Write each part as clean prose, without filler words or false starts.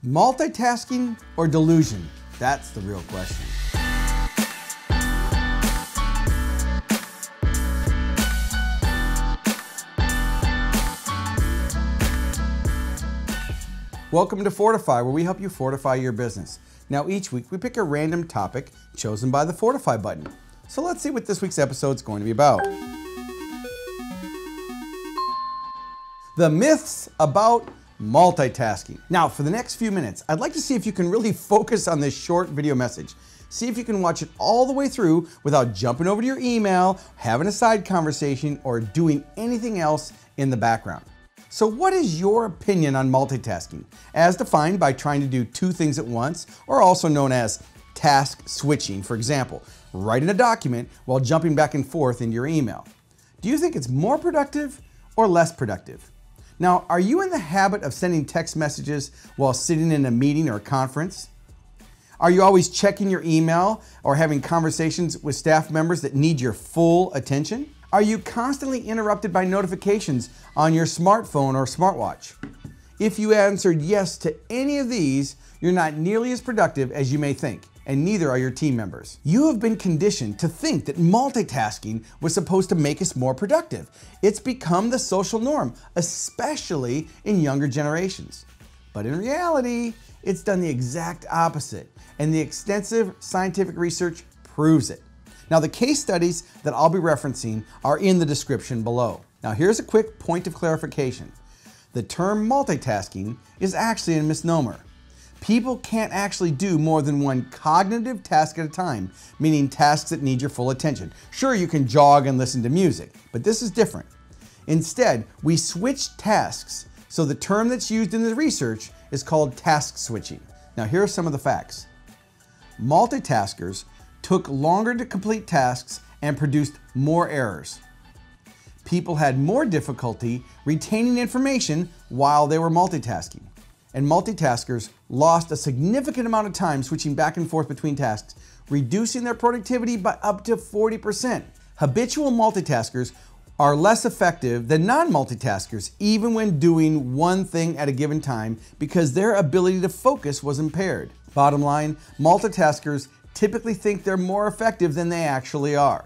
Multitasking or delusion? That's the real question. Welcome to Fordify, where we help you fortify your business. Now each week we pick a random topic chosen by the Fordify button. So let's see what this week's episode is going to be about. The myths about multitasking. Now for the next few minutes, I'd like to see if you can really focus on this short video message. See if you can watch it all the way through without jumping over to your email, having a side conversation, or doing anything else in the background. So what is your opinion on multitasking, as defined by trying to do two things at once, or also known as task switching? For example, writing a document while jumping back and forth in your email. Do you think it's more productive or less productive? Now, are you in the habit of sending text messages while sitting in a meeting or a conference? Are you always checking your email or having conversations with staff members that need your full attention? Are you constantly interrupted by notifications on your smartphone or smartwatch? If you answered yes to any of these, you're not nearly as productive as you may think, and neither are your team members. You have been conditioned to think that multitasking was supposed to make us more productive. It's become the social norm, especially in younger generations. But in reality, it's done the exact opposite, and the extensive scientific research proves it. Now, the case studies that I'll be referencing are in the description below. Now, here's a quick point of clarification. The term multitasking is actually a misnomer. People can't actually do more than one cognitive task at a time, meaning tasks that need your full attention. Sure, you can jog and listen to music, but this is different. Instead, we switch tasks, so the term that's used in the research is called task switching. Now, here are some of the facts. Multitaskers took longer to complete tasks and produced more errors. People had more difficulty retaining information while they were multitasking. And multitaskers lost a significant amount of time switching back and forth between tasks, reducing their productivity by up to 40%. Habitual multitaskers are less effective than non-multitaskers, even when doing one thing at a given time, because their ability to focus was impaired. Bottom line, multitaskers typically think they're more effective than they actually are.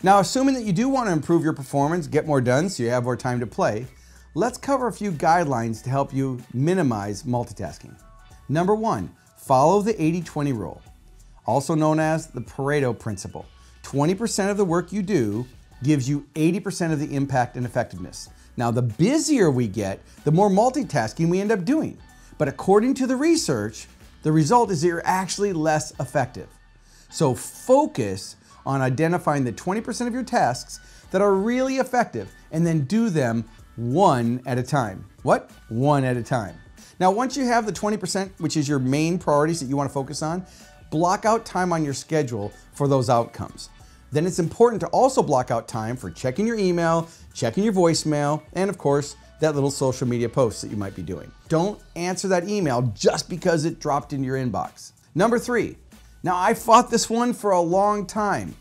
Now, assuming that you do want to improve your performance, get more done so you have more time to play, let's cover a few guidelines to help you minimize multitasking. Number one, follow the 80-20 rule, also known as the Pareto principle. 20% of the work you do gives you 80% of the impact and effectiveness. Now, the busier we get, the more multitasking we end up doing. But according to the research, the result is that you're actually less effective. So focus on identifying the 20% of your tasks that are really effective and then do them one at a time. What? One at a time. Now, once you have the 20%, which is your main priorities that you want to focus on, block out time on your schedule for those outcomes. Then it's important to also block out time for checking your email, checking your voicemail, and of course, that little social media post that you might be doing. Don't answer that email just because it dropped into your inbox. Number three. Now, I fought this one for a long time.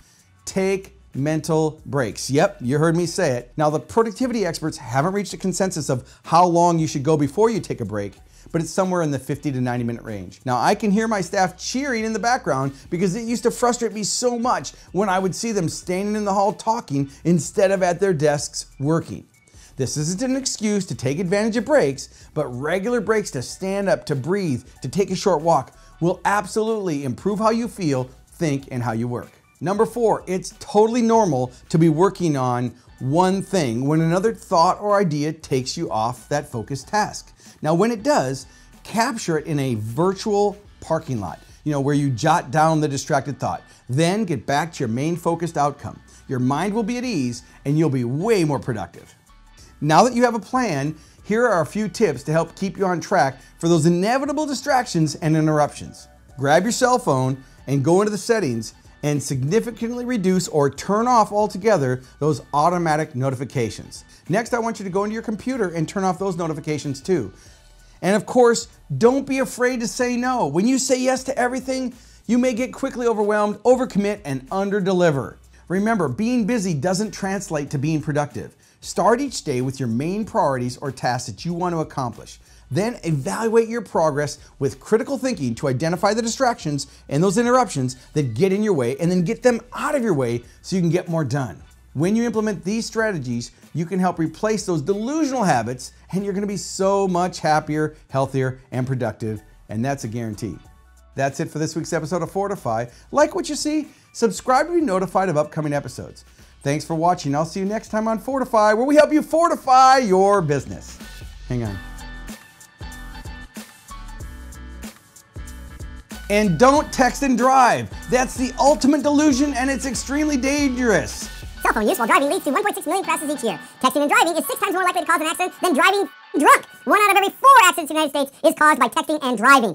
Take mental breaks. Yep, you heard me say it. Now, the productivity experts haven't reached a consensus of how long you should go before you take a break, but it's somewhere in the 50 to 90-minute range. Now, I can hear my staff cheering in the background because it used to frustrate me so much when I would see them standing in the hall talking instead of at their desks working. This isn't an excuse to take advantage of breaks, but regular breaks to stand up, to breathe, to take a short walk will absolutely improve how you feel, think, and how you work. Number four, it's totally normal to be working on one thing when another thought or idea takes you off that focused task. Now, when it does, capture it in a virtual parking lot, where you jot down the distracted thought. Then get back to your main focused outcome. Your mind will be at ease and you'll be way more productive. Now that you have a plan, here are a few tips to help keep you on track for those inevitable distractions and interruptions. Grab your cell phone and go into the settings and significantly reduce or turn off altogether those automatic notifications. Next, I want you to go into your computer and turn off those notifications too. And of course, don't be afraid to say no. When you say yes to everything, you may get quickly overwhelmed, overcommit, and underdeliver. Remember, being busy doesn't translate to being productive. Start each day with your main priorities or tasks that you want to accomplish. Then evaluate your progress with critical thinking to identify the distractions and those interruptions that get in your way, and then get them out of your way so you can get more done. When you implement these strategies, you can help replace those delusional habits, and you're gonna be so much happier, healthier, and productive, and that's a guarantee. That's it for this week's episode of Fordify. Like what you see? Subscribe to be notified of upcoming episodes. Thanks for watching. I'll see you next time on Fordify, where we help you fortify your business. Hang on. And don't text and drive. That's the ultimate delusion, and it's extremely dangerous. Cell phone use while driving leads to 1.6 million crashes each year. Texting and driving is 6 times more likely to cause an accident than driving drunk. 1 out of every 4 accidents in the United States is caused by texting and driving.